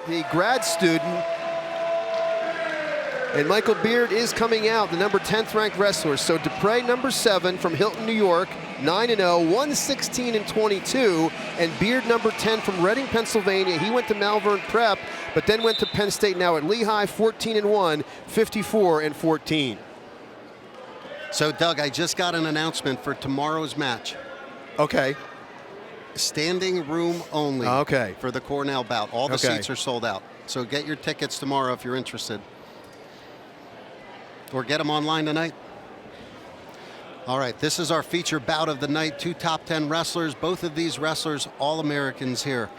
the grad student. And Michael Beard is coming out, the number 10th ranked wrestler. So DePrez, number 7 from Hilton, New York, 9-0, 116-22. And Beard, number 10 from Reading, Pennsylvania. He went to Malvern Prep, but then went to Penn State, now at Lehigh, 14-1, 54-14. So Doug, I just got an announcement for tomorrow's match. Okay. Standing room only. Okay. For the Cornell bout. All the seats are sold out. So get your tickets tomorrow if you're interested. Or get them online tonight. All right, this is our feature bout of the night. 2 top 10 wrestlers. Both of these wrestlers, All-Americans here.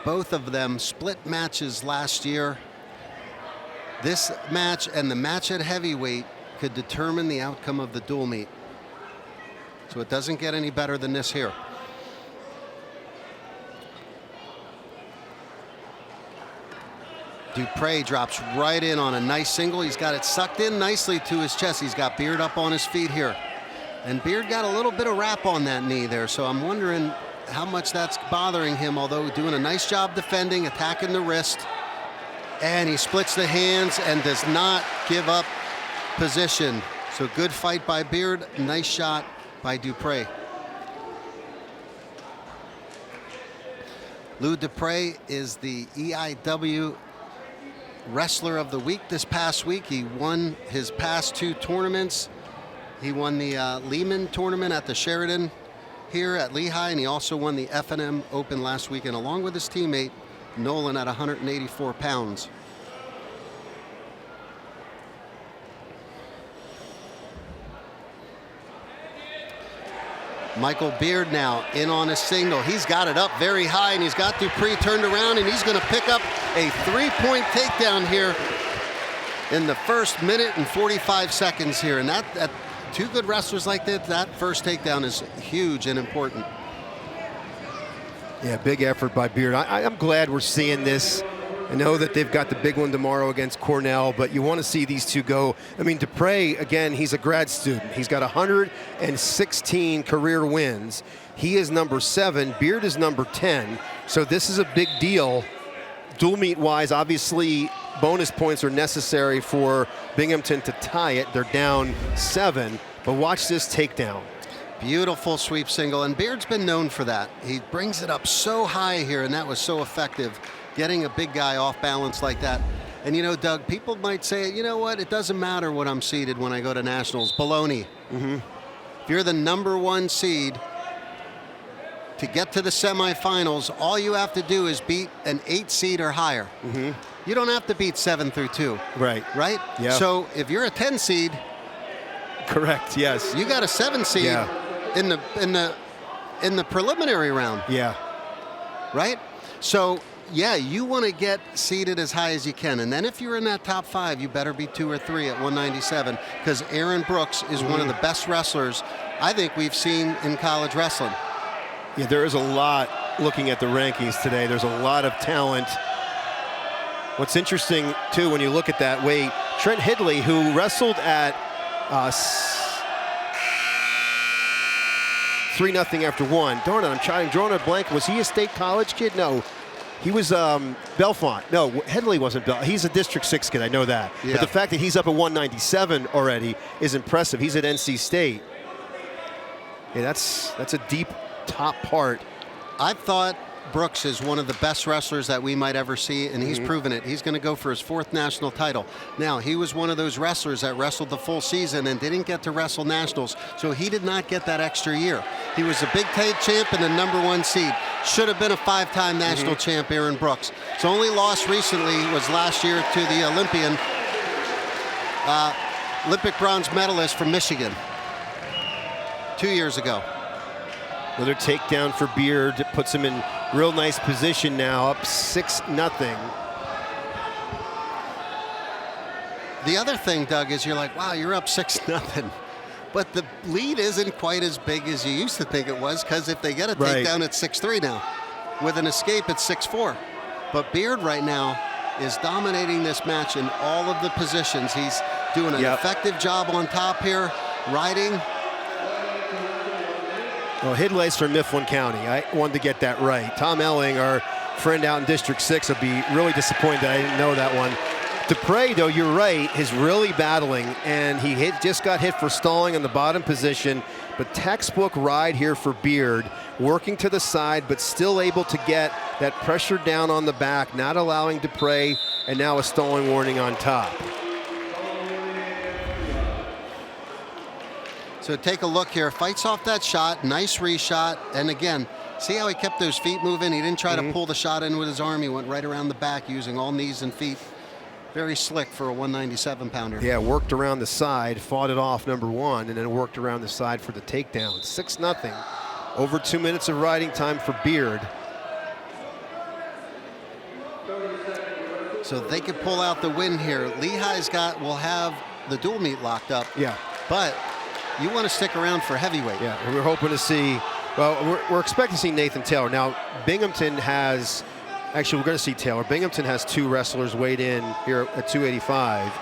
Both of them split matches last year. This match and the match at heavyweight could determine the outcome of the dual meet. So it doesn't get any better than this here. DePrez drops right in on a nice single. He's got it sucked in nicely to his chest. He's got Beard up on his feet here. And Beard got a little bit of wrap on that knee there, so I'm wondering how much that's bothering him, although doing a nice job defending, attacking the wrist. And he splits the hands and does not give up position. So good fight by Beard, nice shot by DePrez. Lou DePrez is the EIW Wrestler of the Week this past week. He won his past 2 tournaments. He won the Lehman tournament at the Sheridan here at Lehigh, and he also won the F&M Open last weekend, along with his teammate Nolan at 184 pounds. Michael Beard now in on a single. He's got it up very high, and he's got DePrez turned around, and he's going to pick up a 3-point takedown here in the first minute and 45 seconds here. And that 2 good wrestlers like that first takedown is huge and important. Yeah, big effort by Beard. I'm glad we're seeing this. I know that they've got the big one tomorrow against Cornell, but you want to see these 2 go. I mean, DePrez, again, he's a grad student. He's got 116 career wins. He is number 7. Beard is number 10. So this is a big deal. Dual meet-wise, obviously, bonus points are necessary for Binghamton to tie it. They're down 7, but watch this takedown. Beautiful sweep single, and Beard's been known for that. He brings it up so high here, and that was so effective. Getting a big guy off balance like that. And you know, Doug, people might say, you know what, it doesn't matter what I'm seeded when I go to nationals. Baloney. If you're the number 1 seed to get to the semifinals, all you have to do is beat an 8 seed or higher. You don't have to beat 7 through 2. Right. Right? Yeah. So if you're a 10 seed, correct, yes. You got a 7 seed in the preliminary round. Yeah. Right? So yeah, you want to get seeded as high as you can. And then if you're in that top 5, you better be 2 or 3 at 197, because Aaron Brooks is one of the best wrestlers I think we've seen in college wrestling. Yeah, there is a lot looking at the rankings today. There's a lot of talent. What's interesting, too, when you look at that weight, Trent Hidley, who wrestled at 3-0 after 1. Darn it, I'm drawing a blank. Was he a state college kid? No. He was Belfont. No, Headley wasn't Belfont. He's a District 6 kid, I know that. Yeah. But the fact that he's up at 197 already is impressive. He's at NC State. Yeah, that's a deep top part. I thought Brooks is one of the best wrestlers that we might ever see, and he's proven it. He's going to go for his 4th national title. Now, he was one of those wrestlers that wrestled the full season and didn't get to wrestle nationals, so he did not get that extra year. He was a big champ and the number 1 seed. Should have been a 5-time national champ, Aaron Brooks. His only loss recently was last year to the Olympic bronze medalist from Michigan 2 years ago. Another takedown for Beard. It puts him in real nice position now, up 6-0. The other thing, Doug, is you're like, wow, you're up 6-0. But the lead isn't quite as big as you used to think it was, because if they get a takedown, it's 6-3 now. With an escape, it's 6-4. But Beard right now is dominating this match in all of the positions. He's doing an effective job on top here, riding. Well, Hidley's from Mifflin County. I wanted to get that right. Tom Elling, our friend out in District 6 will be really disappointed that I didn't know that one. DePrez, though, you're right, is really battling, and he just got hit for stalling in the bottom position, but textbook ride here for Beard, working to the side, but still able to get that pressure down on the back, not allowing DePrez, and now a stalling warning on top. So take a look here, fights off that shot, nice reshot, and again, see how he kept those feet moving? He didn't try to pull the shot in with his arm, he went right around the back using all knees and feet. Very slick for a 197-pounder. Yeah, worked around the side, fought it off, number one, and then worked around the side for the takedown. 6-0. Over 2 minutes of riding time for Beard. So they could pull out the win here. Lehigh's will have the dual meet locked up. Yeah. But you want to stick around for heavyweight. Yeah, and we're hoping to see, well, we're expecting to see Nathan Taylor. Now, Binghamton has, actually, we're going to see Taylor. Binghamton has 2 wrestlers weighed in here at 285.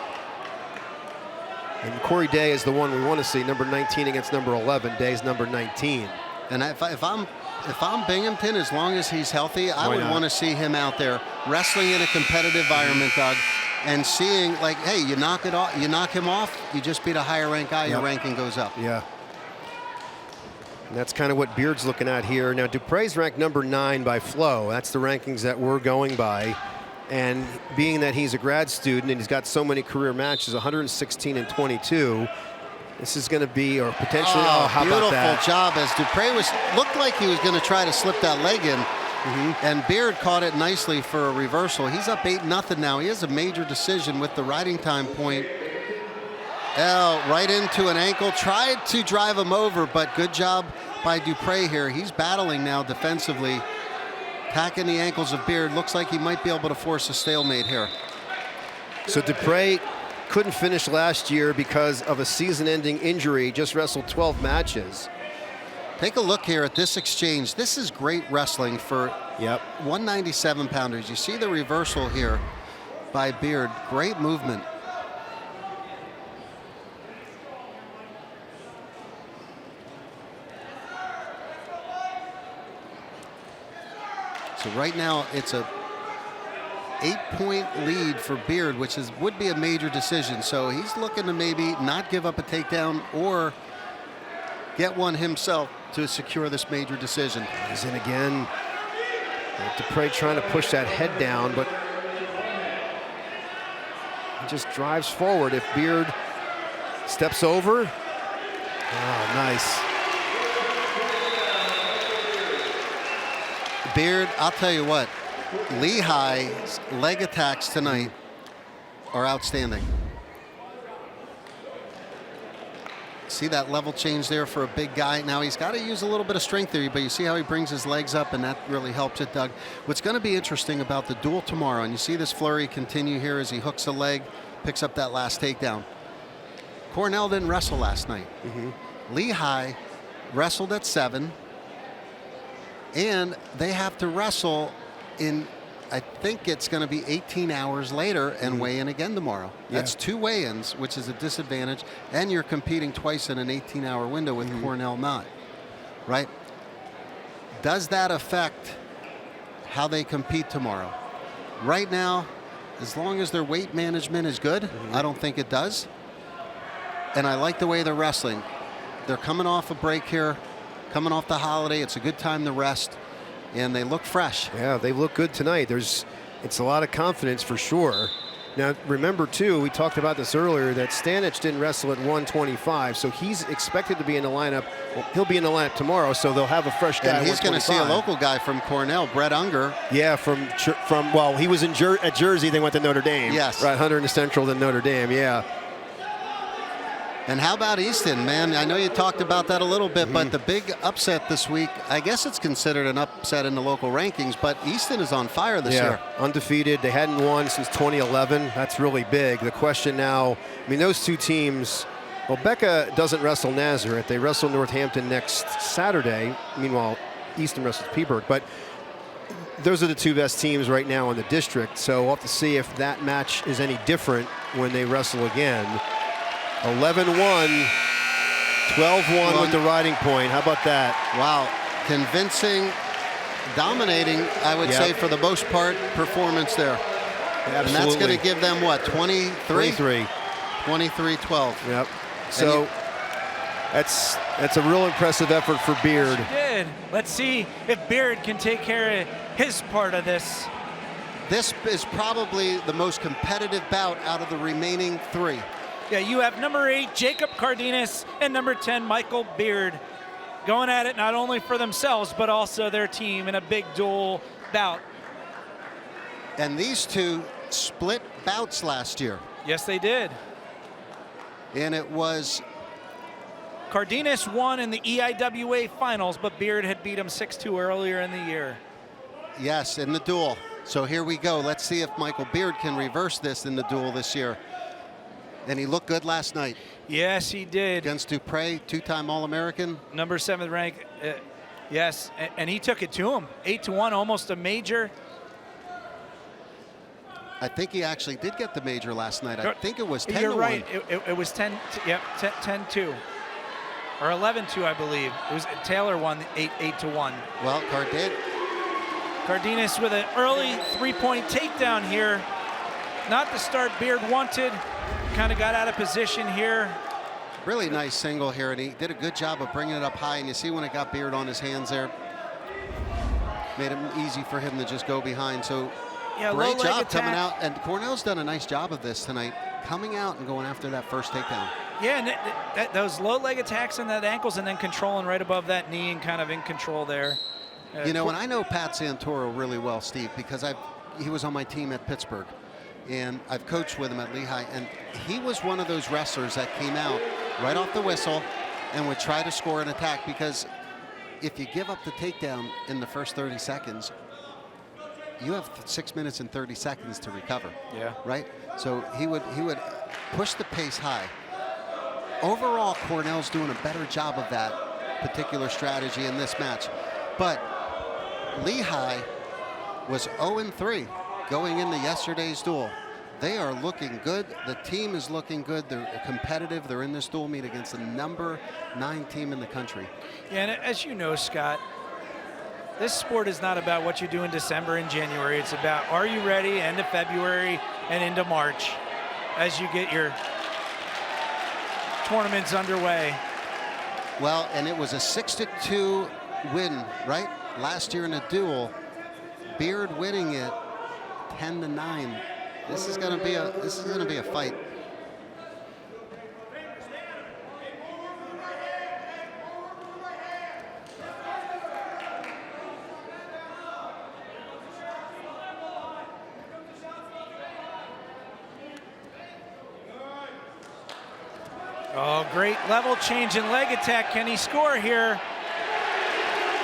And Corey Day is the one we want to see, number 19 against number 11. Day's number 19. And if I'm Binghamton, as long as he's healthy, I would want to see him out there wrestling in a competitive environment, Doug, and seeing, like, hey, you knock it off, you knock him off, you just beat a higher ranked guy, your ranking goes up. Yeah. And that's kind of what Beard's looking at here. Now, DePrez ranked number 9 by Flo. That's the rankings that we're going by. And being that he's a grad student and he's got so many career matches, 116 and 22, this is going to be, or potentially, how about that? Beautiful job, as DePrez looked like he was going to try to slip that leg in. And Beard caught it nicely for a reversal. He's up 8-0 now. He has a major decision with the riding time point. Right into an ankle, tried to drive him over, but good job by DePrez here. He's battling now defensively, attacking the ankles of Beard. Looks like he might be able to force a stalemate here. So DePrez couldn't finish last year because of a season-ending injury, just wrestled 12 matches. Take a look here at this exchange. This is great wrestling for 197-pounders. You see the reversal here by Beard. Great movement. So right now it's a 8-point lead for Beard, which would be a major decision. So he's looking to maybe not give up a takedown or get one himself to secure this major decision. He's in again. DePrez trying to push that head down, but he just drives forward. If Beard steps over, nice. Beard, I'll tell you what, Lehigh's leg attacks tonight are outstanding. See that level change there for a big guy. Now he's got to use a little bit of strength there, but you see how he brings his legs up, and that really helps it, Doug. What's going to be interesting about the duel tomorrow, and you see this flurry continue here as he hooks a leg, picks up that last takedown. Cornell didn't wrestle last night. Lehigh wrestled at 7, and they have to wrestle in, I think it's going to be 18 hours later and weigh in again tomorrow. That's 2 weigh-ins, which is a disadvantage, and you're competing twice in an 18-hour window with Cornell not, right? Does that affect how they compete tomorrow? Right now, as long as their weight management is good, I don't think it does. And I like the way they're wrestling. They're coming off a break here, coming off the holiday. It's a good time to rest. And they look fresh. Yeah, they look good tonight. It's a lot of confidence for sure. Now, remember, too, we talked about this earlier, that Stanich didn't wrestle at 125, so he's expected to be in the lineup. Well, he'll be in the lineup tomorrow, so they'll have a fresh guy. And he's going to see a local guy from Cornell, Brett Unger. Yeah, well, he was at Jersey, they went to Notre Dame. Yes. Right, Hunter and Central, then Notre Dame, yeah. And how about Easton, man? I know you talked about that a little bit, but the big upset this week, I guess it's considered an upset in the local rankings, but Easton is on fire this year. Undefeated. They hadn't won since 2011. That's really big. The question now, I mean, those 2 teams, well, Becca doesn't wrestle Nazareth. They wrestle Northampton next Saturday. Meanwhile, Easton wrestles Peaburg. But those are the 2 best teams right now in the district, so we'll have to see if that match is any different when they wrestle again. 11-1, 12-1 with the riding point. How about that? Wow, convincing dominating, I would say, for the most part, performance there. Absolutely. And that's going to give them what, 23? 23. 23-12. Yep. So that's a real impressive effort for Beard. She did. Let's see if Beard can take care of his part of this. This is probably the most competitive bout out of the remaining 3. Yeah, you have number 8, Jacob Cardenas, and number 10, Michael Beard, going at it not only for themselves, but also their team in a big duel bout. And these two split bouts last year. Yes, they did. And it was... Cardenas won in the EIWA finals, but Beard had beat him 6-2 earlier in the year. Yes, in the duel. So here we go. Let's see if Michael Beard can reverse this in the duel this year. And he looked good last night. Yes, he did. Against DePrez, 2-time All-American. Number 7 rank. Yes, and he took it to him. 8-1, almost a major. I think he actually did get the major last night. I think it was 10-1. You're right. It was 10-2. Or 11-2, I believe. It was Taylor won 8-1. Well, Cardenas with an early 3-point takedown here. Not the start Beard wanted. Kind of got out of position here. Really nice single here, and he did a good job of bringing it up high. And you see when it got Beard on his hands there, made it easy for him to just go behind. So yeah, great job attack. Coming out. And Cornell's done a nice job of this tonight, coming out and going after that first takedown. Yeah, and those low leg attacks and that ankles, and then controlling right above that knee and kind of in control there. You know, and I know Pat Santoro really well, Steve, because he was on my team at Pittsburgh, and I've coached with him at Lehigh, and he was one of those wrestlers that came out right off the whistle and would try to score an attack, because if you give up the takedown in the first 30 seconds, you have 6 minutes and 30 seconds to recover. Yeah. Right? So he would push the pace high. Overall, Cornell's doing a better job of that particular strategy in this match. But Lehigh was 0-3 going into yesterday's duel. They are looking good. The team is looking good. They're competitive. They're in this duel meet against the number 9 team in the country. Yeah, and as you know, Scott, this sport is not about what you do in December and January. It's about, are you ready, end of February and into March as you get your tournaments underway. Well, and it was a 6-2 win, right? Last year in a duel, Beard winning it 10-9. This is going to be a fight. Oh, great level change in leg attack. Can he score here?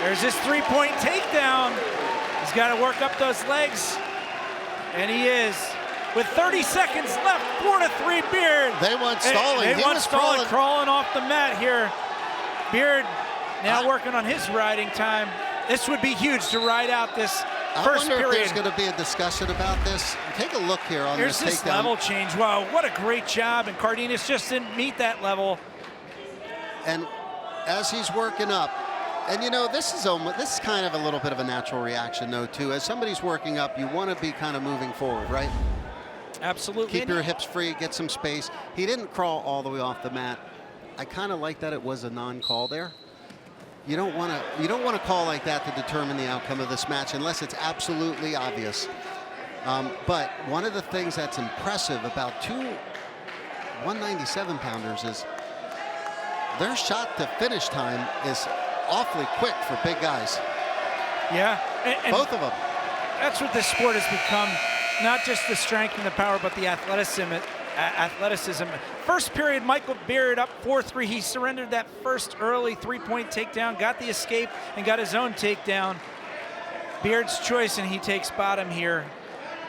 There's this 3-point takedown. He's got to work up those legs, and he is. With 30 seconds left, 4-3 Beard. They want stalling. They want stalling, crawling off the mat here. Beard now working on his riding time. This would be huge to ride out this first period. I wonder if there's going to be a discussion about this. Take a look here on Here's this this takedown. level change. Wow, what a great job. And Cardenas just didn't meet that level. And as he's working up, and you know, this is kind of a little bit of a natural reaction though too. As somebody's working up, you want to be kind of moving forward, right? Absolutely. Keep your hips free, get some space. He didn't crawl all the way off the mat. I kind of like that it was a non-call there. You don't want to call like that to determine the outcome of this match unless it's absolutely obvious. But one of the things that's impressive about two 197-pounders is their shot to finish time is awfully quick for big guys. Yeah. And both of them. That's what this sport has become. Not just the strength and the power, but the athleticism. First period, Michael Beard up 4-3. He surrendered that first early 3-point takedown, got the escape, and got his own takedown. Beard's choice, and he takes bottom here,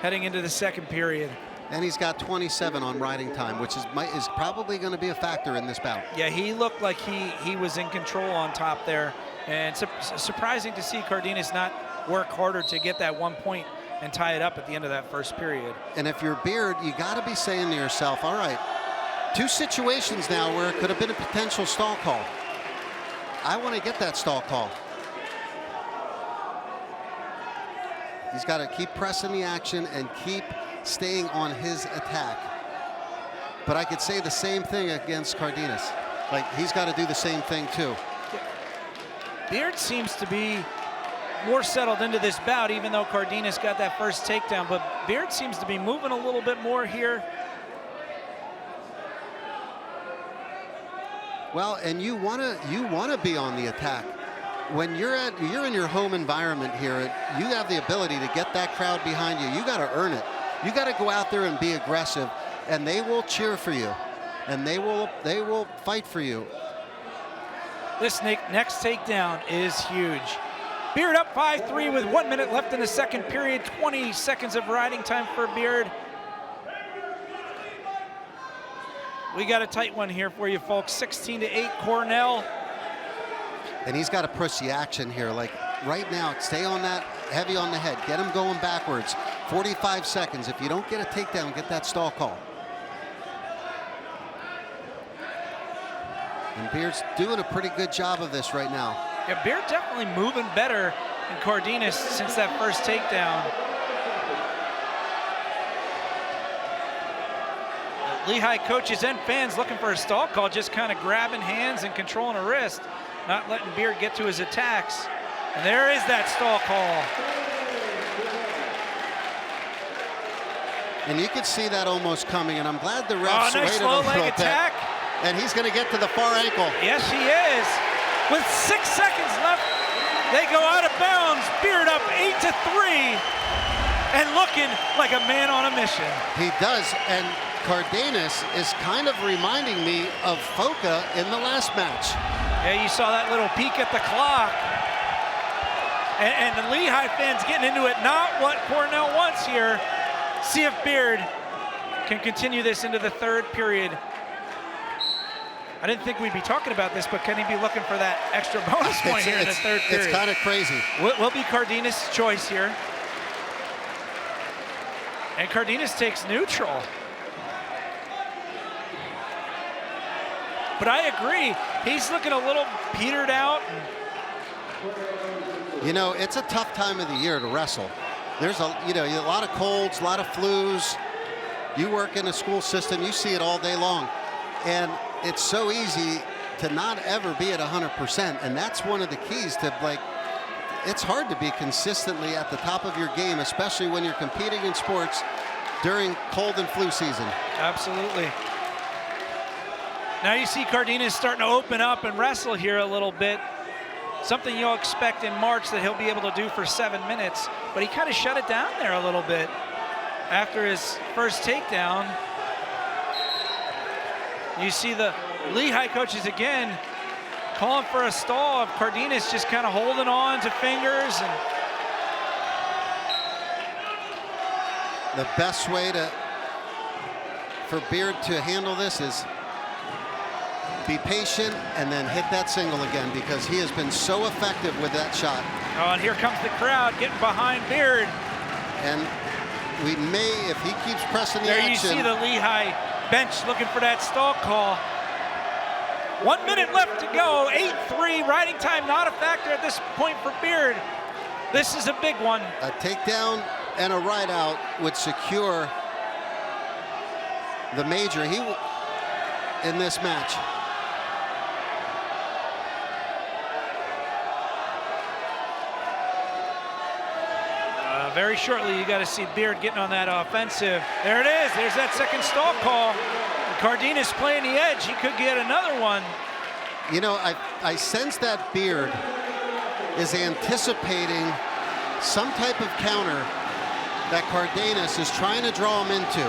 heading into the second period. And he's got 27 on riding time, which is probably going to be a factor in this bout. Yeah, he looked like he was in control on top there. And surprising to see Cardenas not work harder to get that 1 point and tie it up at the end of that first period. And if you're Beard, you got to be saying to yourself, all right, two situations now where it could have been a potential stall call. I want to get that stall call. He's got to keep pressing the action and keep staying on his attack. But I could say the same thing against Cardenas. Like, he's got to do the same thing too. Beard seems to be more settled into this bout, even though Cardenas got that first takedown. But Beard seems to be moving a little bit more here. Well, and you wanna be on the attack. When you're in your home environment here, you have the ability to get that crowd behind you. You got to earn it. You got to go out there and be aggressive, and they will cheer for you, and they will fight for you. This next takedown is huge. Beard up 5-3 with 1 minute left in the second period. 20 seconds of riding time for Beard. We got a tight one here for you folks. 16-8 Cornell. And he's got to push the action here. Like right now, stay on that, heavy on the head. Get him going backwards. 45 seconds. If you don't get a takedown, get that stall call. And Beard's doing a pretty good job of this right now. Yeah, Beard definitely moving better than Cardenas since that first takedown. Lehigh coaches and fans looking for a stall call, just kind of grabbing hands and controlling a wrist, not letting Beard get to his attacks. And there is that stall call. And you could see that almost coming, and I'm glad the refs nice waited low a little leg bit. attack. And he's going to get to the far ankle. Yes, he is. With 6 seconds left, they go out of bounds. Beard up 8-3 and looking like a man on a mission. He does, and Cardenas is kind of reminding me of Foca in the last match. Yeah, you saw that little peek at the clock. And the Lehigh fans getting into it, not what Cornell wants here. See if Beard can continue this into the third period. I didn't think we'd be talking about this, but can he be looking for that extra bonus point here in the third period? It's kind of crazy. Will be Cardenas' choice here. And Cardenas takes neutral. But I agree, he's looking a little petered out. You know, it's a tough time of the year to wrestle. There's a lot of colds, a lot of flus. You work in a school system, you see it all day long. And it's so easy to not ever be at 100%. And that's one of the keys to, like, it's hard to be consistently at the top of your game, especially when you're competing in sports during cold and flu season. Absolutely. Now you see Cardenas starting to open up and wrestle here a little bit. Something you'll expect in March that he'll be able to do for 7 minutes. But he kind of shut it down there a little bit after his first takedown. You see the Lehigh coaches again calling for a stall of Cardenas just kind of holding on to fingers. And the best way for Beard to handle this is be patient and then hit that single again, because he has been so effective with that shot. Oh, and here comes the crowd getting behind Beard. And we may, if he keeps pressing the action. There you see the Lehigh bench looking for that stall call. 1 minute left to go, 8-3, riding time not a factor at this point for Beard. This is a big one. A takedown and a ride out would secure the major in this match. Very shortly, you got to see Beard getting on that offensive. There it is. There's that second stall call. Cardenas playing the edge. He could get another one. You know, I sense that Beard is anticipating some type of counter that Cardenas is trying to draw him into.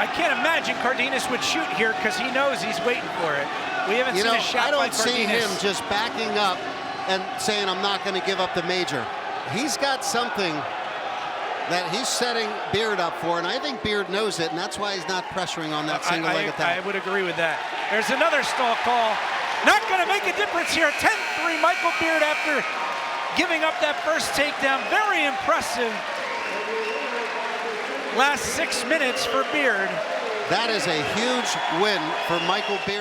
I can't imagine Cardenas would shoot here because he knows he's waiting for it. We haven't seen a shot by Cardenas. I don't see him just backing up and saying, I'm not going to give up the major. He's got something that he's setting Beard up for, and I think Beard knows it, and that's why he's not pressuring on that single leg attack. I would agree with that. There's another stall call. Not going to make a difference here. 10-3 Michael Beard after giving up that first takedown. Very impressive. Last 6 minutes for Beard. That is a huge win for Michael Beard.